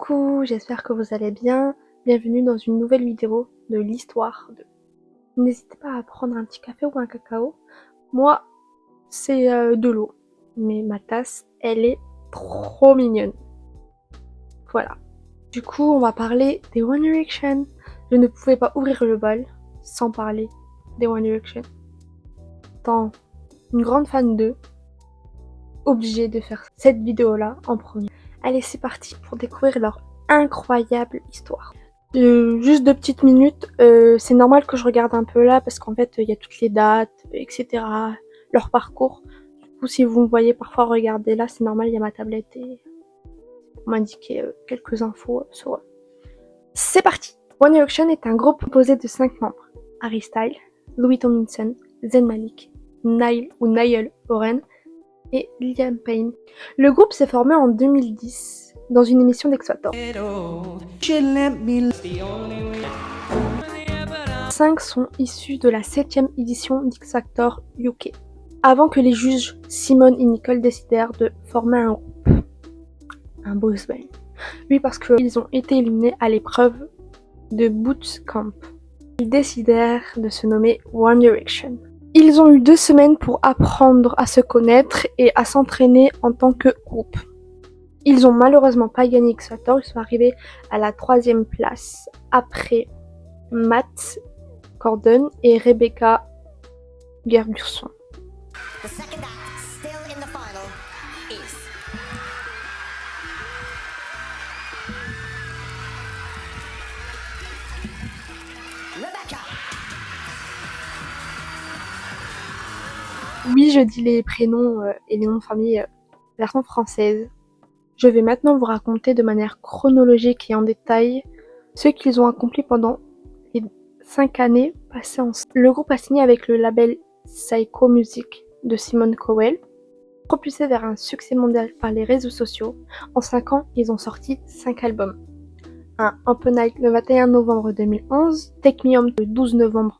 Coucou, j'espère que vous allez bien. Bienvenue dans une nouvelle vidéo de l'histoire de... N'hésitez pas à prendre un petit café ou un cacao. Moi, c'est de l'eau. Mais ma tasse, elle est trop mignonne. Voilà. Du coup, on va parler des One Direction. Je ne pouvais pas ouvrir le bal sans parler des One Direction. Étant une grande fan d'eux, obligée de faire cette vidéo-là en premier. Allez, c'est parti pour découvrir leur incroyable histoire. Juste 2 petites minutes, c'est normal que je regarde un peu là parce qu'en fait il y a toutes les dates, etc. Leur parcours. Du coup, si vous me voyez parfois regarder là, c'est normal, il y a ma tablette et on m'indiquer quelques infos sur eux. C'est parti. One Direction est un groupe composé de 5 membres. Harry Styles, Louis Tomlinson, Zayn Malik, Niall Horan et Liam Payne. Le groupe s'est formé en 2010 dans une émission d'X Factor. 5 sont issus de la 7e édition d'X Factor UK, avant que les juges Simon et Nicole décidèrent de former un groupe, un boys band. Oui, parce qu'ils ont été éliminés à l'épreuve de Boot Camp. Ils décidèrent de se nommer One Direction. Ils ont eu 2 semaines pour apprendre à se connaître et à s'entraîner en tant que groupe. Ils ont malheureusement pas gagné X Factor, ils sont arrivés à la 3e place après Matt Corden et Rebecca Ferguson. Oui, je dis les prénoms et les noms de famille version française. Je vais maintenant vous raconter de manière chronologique et en détail ce qu'ils ont accompli pendant les 5 années passées ensemble. Le groupe a signé avec le label Psycho Music de Simon Cowell. Propulsé vers un succès mondial par les réseaux sociaux, en 5 ans, ils ont sorti 5 albums. Un Open Night le 21 novembre 2011, Take Me Home le 12 novembre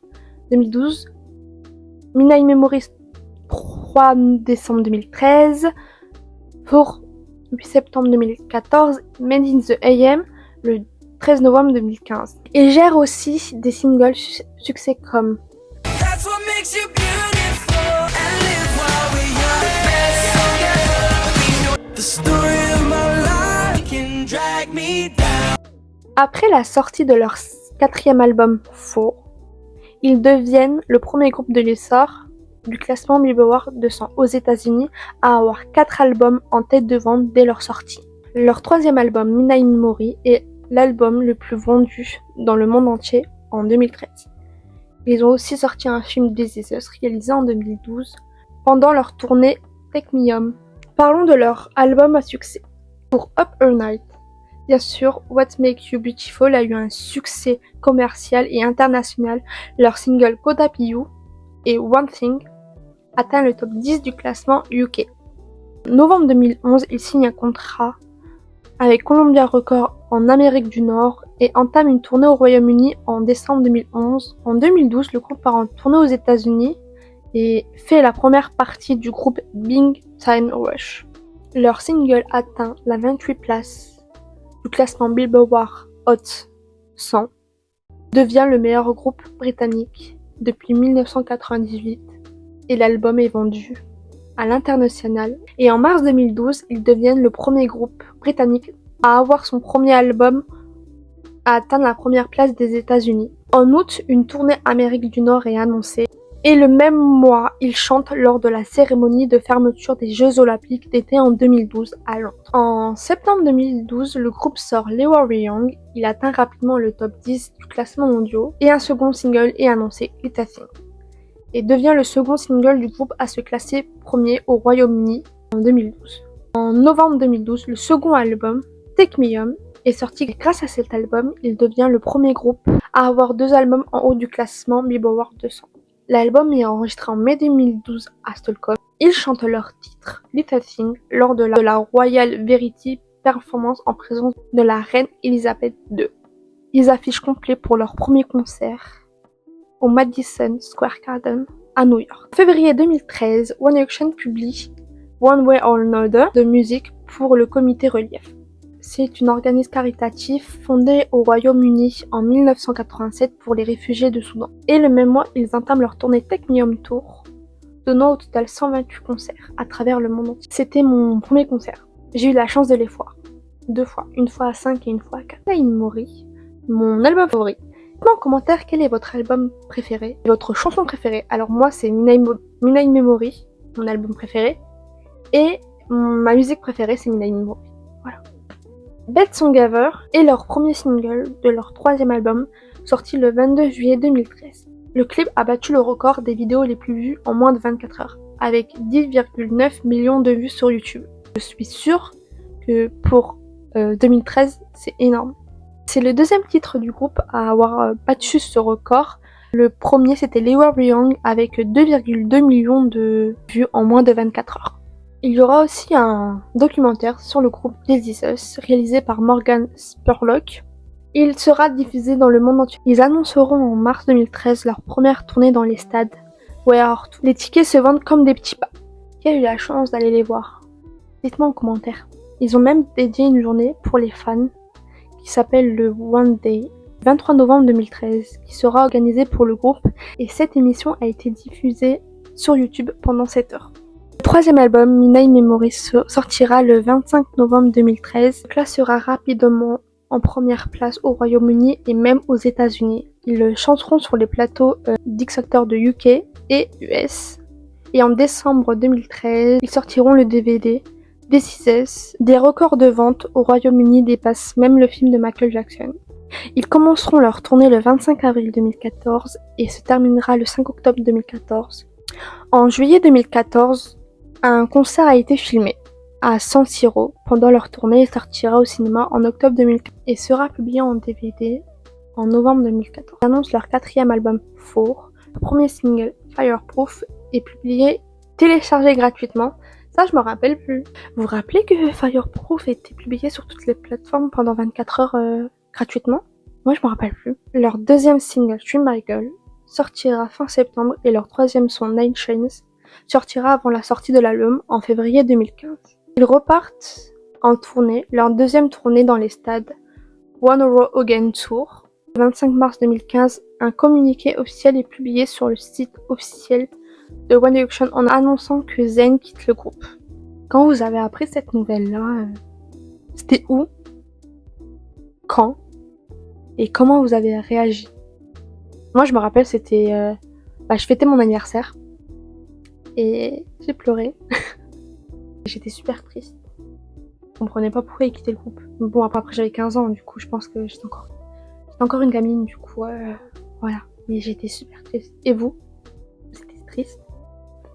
2012, Midnight Memories 3 décembre 2013, pour 8 septembre 2014, Made in the AM le 13 novembre 2015. Il gère aussi des singles succès comme Après la sortie de leur 4e album Four, ils deviennent le premier groupe de l'essor du classement Billboard 200 aux États-Unis à avoir 4 albums en tête de vente dès leur sortie. Leur 3e album, Midnight Memories, est l'album le plus vendu dans le monde entier en 2013. Ils ont aussi sorti un film This Is Us réalisé en 2012 pendant leur tournée Take Me Home. Parlons de leur album à succès. Pour Up All Night, bien sûr, What Makes You Beautiful a eu un succès commercial et international. Leur single Could I Be You et One Thing atteint le top 10 du classement UK. En novembre 2011, ils signent un contrat avec Columbia Records en Amérique du Nord et entament une tournée au Royaume-Uni en décembre 2011. En 2012, le groupe part en tournée aux États-Unis et fait la première partie du groupe Big Time Rush. Leur single atteint la 28e place du classement Billboard Hot 100, devient le meilleur groupe britannique depuis 1998 et l'album est vendu à l'international. Et en mars 2012, ils deviennent le premier groupe britannique à avoir son premier album à atteindre la première place des États-Unis. En août, une tournée Amérique du Nord est annoncée. Et le même mois, ils chantent lors de la cérémonie de fermeture des Jeux Olympiques d'été en 2012 à Londres. En septembre 2012, le groupe sort They Were Young. Il atteint rapidement le top 10 du classement mondial et un second single est annoncé, Little Thing, et devient le second single du groupe à se classer premier au Royaume-Uni en 2012. En novembre 2012, le second album, Take Me Home, est sorti. Grâce à cet album, il devient le premier groupe à avoir 2 albums en haut du classement Billboard 200. L'album est enregistré en mai 2012 à Stockholm. Ils chantent leur titre Little Thing lors de la Royal Verity Performance en présence de la reine Elisabeth II. Ils affichent complet pour leur premier concert au Madison Square Garden à New York. En février 2013, One Direction publie One Way or Another de musique pour le comité Relief. c'est une organisme caritatif fondé au Royaume-Uni en 1987 pour les réfugiés de Soudan. Et le même mois, ils entament leur tournée Technium Tour, donnant au total 128 concerts à travers le monde entier. C'était mon premier concert. J'ai eu la chance de les voir. 2 fois. Une fois à 5 et une fois à 4. Minae Mori, mon album favori. Dites-moi en commentaire quel est votre album préféré, votre chanson préférée. Alors moi c'est Minae Mori, mon album préféré. Et ma musique préférée c'est Minae Mori. Voilà. Bed Song Ever est leur premier single de leur 3e album, sorti le 22 juillet 2013. Le clip a battu le record des vidéos les plus vues en moins de 24 heures, avec 10,9 millions de vues sur YouTube. Je suis sûre que pour 2013, c'est énorme. C'est le 2e titre du groupe à avoir battu ce record. Le premier c'était Lee Young avec 2,2 millions de vues en moins de 24 heures. Il y aura aussi un documentaire sur le groupe This Is Us, réalisé par Morgan Spurlock. Il sera diffusé dans le monde entier. Ils annonceront en mars 2013 leur première tournée dans les stades. Les tickets se vendent comme des petits pains. Qui a eu la chance d'aller les voir? Dites-moi en commentaire. Ils ont même dédié une journée pour les fans qui s'appelle le One Day, 23 novembre 2013, qui sera organisée pour le groupe et cette émission a été diffusée sur YouTube pendant 7 heures. Le 3e album, Minae Mori, sortira le 25 novembre 2013. Le classera rapidement en première place au Royaume-Uni et même aux États-Unis. Ils chanteront sur les plateaux d'X Factor de UK et US. Et en décembre 2013, ils sortiront le DVD This Is Us. Des records de vente au Royaume-Uni dépassent même le film de Michael Jackson. Ils commenceront leur tournée le 25 avril 2014 et se terminera le 5 octobre 2014. En juillet 2014, un concert a été filmé à San Siro pendant leur tournée et sortira au cinéma en octobre 2014 et sera publié en DVD en novembre 2014. Ils annoncent leur 4e album Four. Le premier single Fireproof est publié, téléchargé gratuitement. Ça, je me rappelle plus. Vous vous rappelez que Fireproof était publié sur toutes les plateformes pendant 24 heures gratuitement? Moi, je me rappelle plus. Leur 2e single, Stream My Girl, sortira fin septembre et leur 3e son, Nine Chains, sortira avant la sortie de l'album en février 2015. Ils repartent en tournée, leur 2e tournée dans les stades, One Euro Again Tour. Le 25 mars 2015, un communiqué officiel est publié sur le site officiel de One Direction en annonçant que Zayn quitte le groupe. Quand vous avez appris cette nouvelle-là, c'était où? Quand? Et comment vous avez réagi? Moi, je me rappelle, c'était... je fêtais mon anniversaire. Et j'ai pleuré. J'étais super triste. Je comprenais pas pourquoi il quittait le groupe. Bon, après j'avais 15 ans, du coup, je pense que j'étais encore une gamine, du coup, voilà. Mais j'étais super triste. Et vous? C'était triste.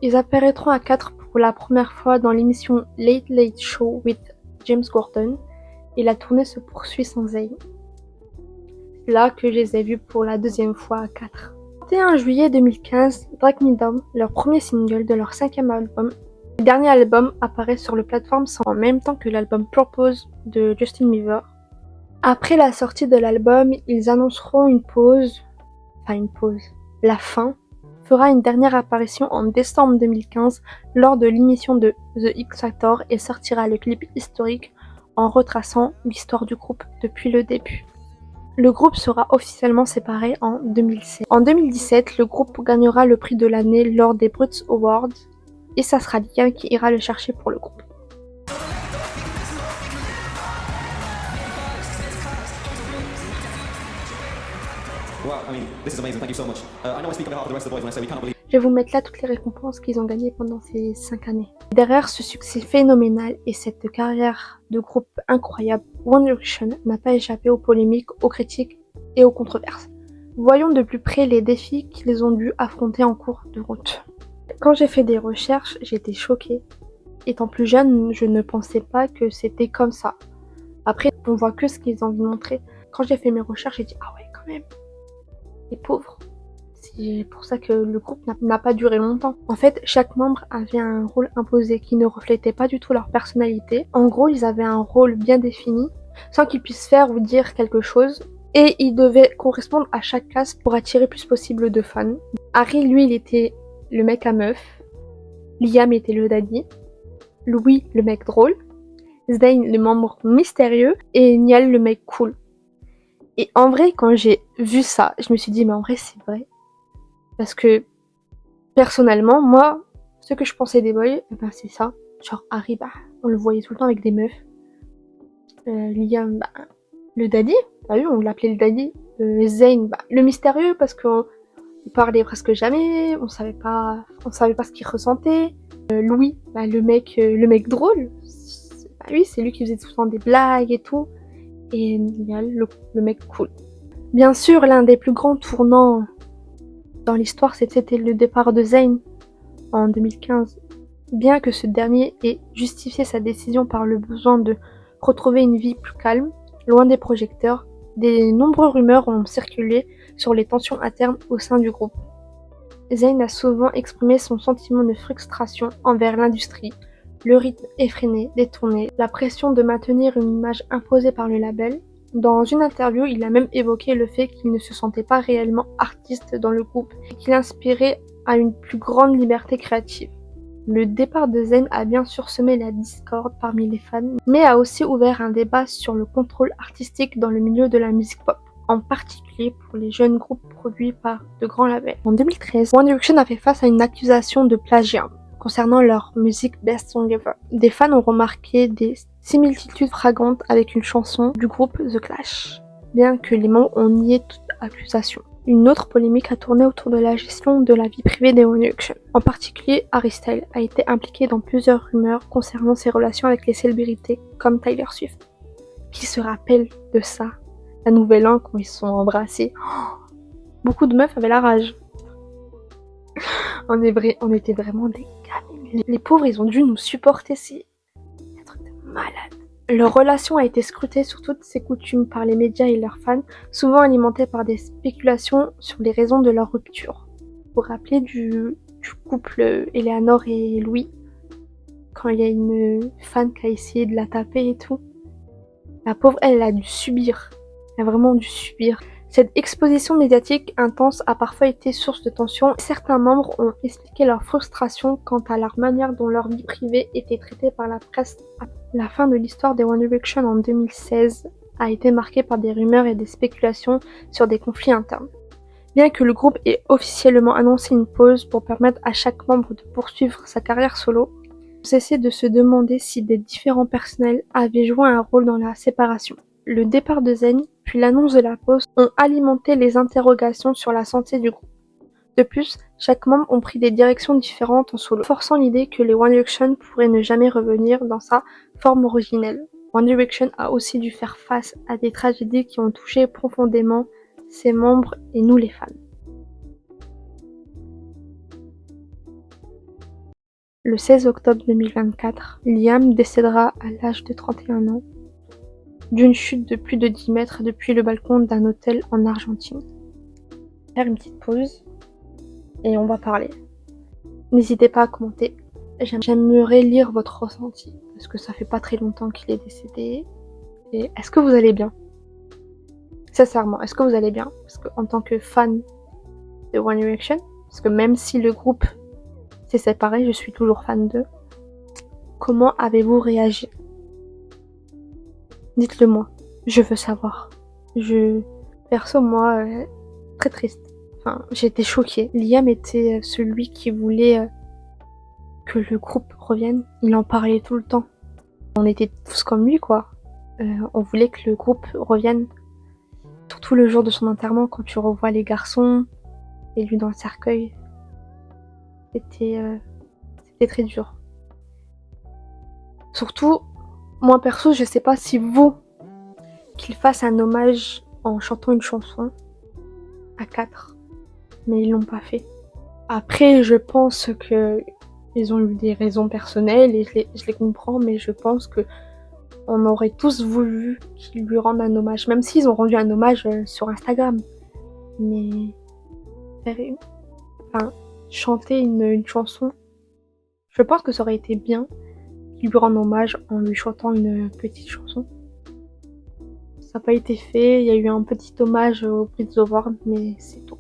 Ils apparaîtront à 4 pour la première fois dans l'émission Late Late Show with James Gordon. Et la tournée se poursuit sans Zayn. C'est là que je les ai vus pour la 2e fois à 4. Le 31 juillet 2015, Drag Me Down, leur premier single de leur 5e album. Le dernier album apparaît sur le plateforme en même temps que l'album Purpose de Justin Bieber. Après la sortie de l'album, ils annonceront la fin fera une dernière apparition en décembre 2015 lors de l'émission de The X Factor et sortira le clip historique en retraçant l'histoire du groupe depuis le début. Le groupe sera officiellement séparé en 2007. En 2017, le groupe gagnera le prix de l'année lors des Brut Awards et ça sera Liam qui ira le chercher pour le groupe. Je vais vous mettre là toutes les récompenses qu'ils ont gagnées pendant ces 5 années. Derrière ce succès phénoménal et cette carrière de groupe incroyable, One Direction n'a pas échappé aux polémiques, aux critiques et aux controverses. Voyons de plus près les défis qu'ils ont dû affronter en cours de route. Quand j'ai fait des recherches, j'ai été choquée. Étant plus jeune, je ne pensais pas que c'était comme ça. Après, on voit que ce qu'ils ont montré. Quand j'ai fait mes recherches, j'ai dit « Ah ouais, quand même, les pauvres ». C'est pour ça que le groupe n'a pas duré longtemps. En fait, chaque membre avait un rôle imposé qui ne reflétait pas du tout leur personnalité. En gros, ils avaient un rôle bien défini, sans qu'ils puissent faire ou dire quelque chose. Et ils devaient correspondre à chaque case pour attirer plus possible de fans. Harry, lui, il était le mec à meuf. Liam était le daddy. Louis, le mec drôle. Zayn le membre mystérieux et Niall le mec cool. Et en vrai, quand j'ai vu ça, je me suis dit mais en vrai c'est vrai. Parce que personnellement, moi, ce que je pensais des boys, c'est ça. Genre Harry, on le voyait tout le temps avec des meufs. Liam, le daddy, t'as vu, on l'appelait le daddy. Zayn, le mystérieux parce qu'on parlait presque jamais, on savait pas ce qu'il ressentait. Louis, le mec drôle. Oui, c'est lui qui faisait tout le temps des blagues et tout. Et Niall, le mec cool. Bien sûr, l'un des plus grands tournants dans l'histoire, c'était le départ de Zayn en 2015. Bien que ce dernier ait justifié sa décision par le besoin de retrouver une vie plus calme, loin des projecteurs, de nombreuses rumeurs ont circulé sur les tensions internes au sein du groupe. Zayn a souvent exprimé son sentiment de frustration envers l'industrie, le rythme effréné des tournées, la pression de maintenir une image imposée par le label. Dans une interview, il a même évoqué le fait qu'il ne se sentait pas réellement artiste dans le groupe et qu'il inspirait à une plus grande liberté créative. Le départ de Zayn a bien sûr semé la discorde parmi les fans, mais a aussi ouvert un débat sur le contrôle artistique dans le milieu de la musique pop, en particulier pour les jeunes groupes produits par de grands labels. En 2013, One Direction a fait face à une accusation de plagiat concernant leur musique Best Song Ever. Des fans ont remarqué des similitudes flagrantes avec une chanson du groupe The Clash, bien que les membres ont nié toute accusation. Une autre polémique a tourné autour de la gestion de la vie privée des One Direction. En particulier, Harry Styles a été impliqué dans plusieurs rumeurs concernant ses relations avec les célébrités comme Taylor Swift. Qui se rappelle de ça, la Nouvel An quand ils se sont embrassés. Beaucoup de meufs avaient la rage. On était vraiment des gamines. Les pauvres, ils ont dû nous supporter, c'est un truc de malade. Leur relation a été scrutée sur toutes ses coutumes par les médias et leurs fans, souvent alimentées par des spéculations sur les raisons de leur rupture. Vous vous rappelez du couple Eleanor et Louis, quand il y a une fan qui a essayé de la taper et tout. La pauvre, elle a dû subir. Elle a vraiment dû subir. Cette exposition médiatique intense a parfois été source de tension. Certains membres ont expliqué leur frustration quant à la manière dont leur vie privée était traitée par la presse. La fin de l'histoire des One Direction en 2016 a été marquée par des rumeurs et des spéculations sur des conflits internes. Bien que le groupe ait officiellement annoncé une pause pour permettre à chaque membre de poursuivre sa carrière solo, on cessait de se demander si des différents personnels avaient joué un rôle dans la séparation. Le départ de Zayn, puis l'annonce de la pause, ont alimenté les interrogations sur la santé du groupe. De plus, chaque membre ont pris des directions différentes en solo, forçant l'idée que les One Direction pourraient ne jamais revenir dans sa forme originelle. One Direction a aussi dû faire face à des tragédies qui ont touché profondément ses membres et nous les fans. Le 16 octobre 2024, Liam décédera à l'âge de 31 ans d'une chute de plus de 10 mètres depuis le balcon d'un hôtel en Argentine. On va faire une petite pause et on va parler. N'hésitez pas à commenter. J'aimerais lire votre ressenti parce que ça fait pas très longtemps qu'il est décédé. Et est-ce que vous allez bien? Sincèrement, est-ce que vous allez bien? Parce que en tant que fan de One Direction, parce que même si le groupe s'est séparé, je suis toujours fan d'eux. Comment avez-vous réagi? Dites-le moi, je veux savoir. Perso, moi, très triste. Enfin, j'ai été choquée. Liam était celui qui voulait que le groupe revienne. Il en parlait tout le temps. On était tous comme lui, quoi. On voulait que le groupe revienne. Surtout le jour de son enterrement, quand tu revois les garçons et lui dans le cercueil. C'était très dur. Surtout, moi perso, je sais pas si vous, qu'il fasse un hommage en chantant une chanson à 4, mais ils l'ont pas fait. Après, je pense que ils ont eu des raisons personnelles et je les comprends, mais je pense que on aurait tous voulu qu'ils lui rendent un hommage, même s'ils ont rendu un hommage sur Instagram. Mais chanter une chanson, je pense que ça aurait été bien qu'il lui rende hommage en lui chantant une petite chanson. Ça n'a pas été fait, il y a eu un petit hommage au Brit Awards, mais c'est tout.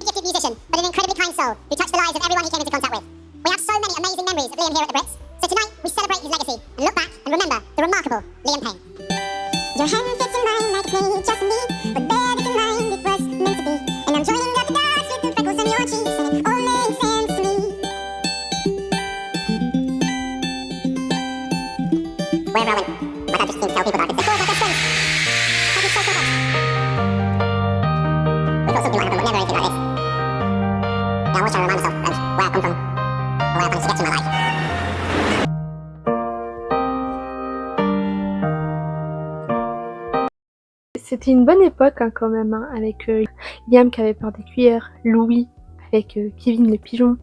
Gifted musician, but an incredibly kind soul who touched the lives of everyone he came into contact with. We have so many amazing memories of Liam here at the Brits, so tonight we celebrate his legacy and look back and remember the remarkable Liam Payne. Your hand fits in mine like it's made just for me, but bear this in mind, it was meant to be. And I'm joining up the dots with the freckles on your cheeks, and it all makes sense to me. Wherever I went, my dad just seemed to tell people that I could say, "Oh, that's friends. I could say so much." We thought something might happen, but never anything like this. Now I always try to remind myself of where I come from, and where I managed to get to in my life. C'était une bonne époque hein, quand même, hein, avec Liam qui avait peur des cuillères, Louis avec Kevin le pigeon,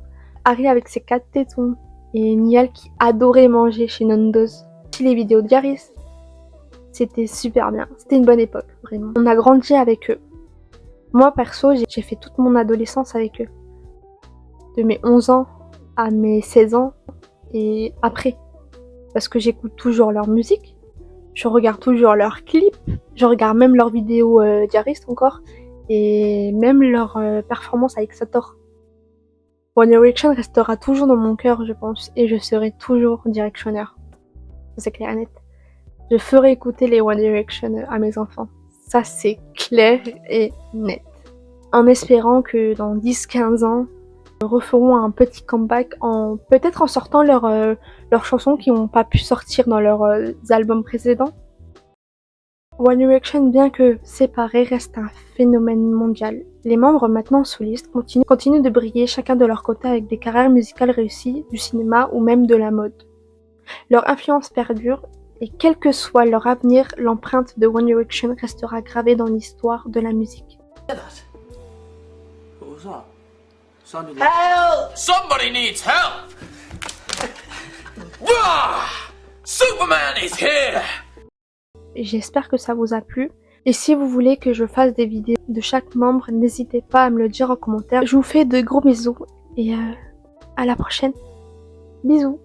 Harry avec ses 4 tétons, et Niall qui adorait manger chez Nando's. Les vidéos de Yaris, c'était super bien, c'était une bonne époque, vraiment. On a grandi avec eux. Moi perso, j'ai fait toute mon adolescence avec eux. De mes 11 ans à mes 16 ans et après. Parce que j'écoute toujours leur musique, je regarde toujours leurs clips, je regarde même leurs vidéos d'Yaris encore, et même leurs performances avec Sator. One Direction restera toujours dans mon cœur, je pense, et je serai toujours directionneur. C'est clair et net. Je ferai écouter les One Direction à mes enfants. Ça, c'est clair et net. En espérant que dans 10-15 ans, ils referont un petit comeback peut-être en sortant leurs chansons qui n'ont pas pu sortir dans leurs albums précédents. One Direction, bien que séparés, reste un phénomène mondial. Les membres maintenant solistes continuent de briller chacun de leur côté avec des carrières musicales réussies, du cinéma ou même de la mode. Leur influence perdure et quel que soit leur avenir, l'empreinte de One Direction restera gravée dans l'histoire de la musique. Help! Somebody needs help! Superman is here! J'espère que ça vous a plu. Et si vous voulez que je fasse des vidéos de chaque membre, n'hésitez pas à me le dire en commentaire. Je vous fais de gros bisous et à la prochaine. Bisous!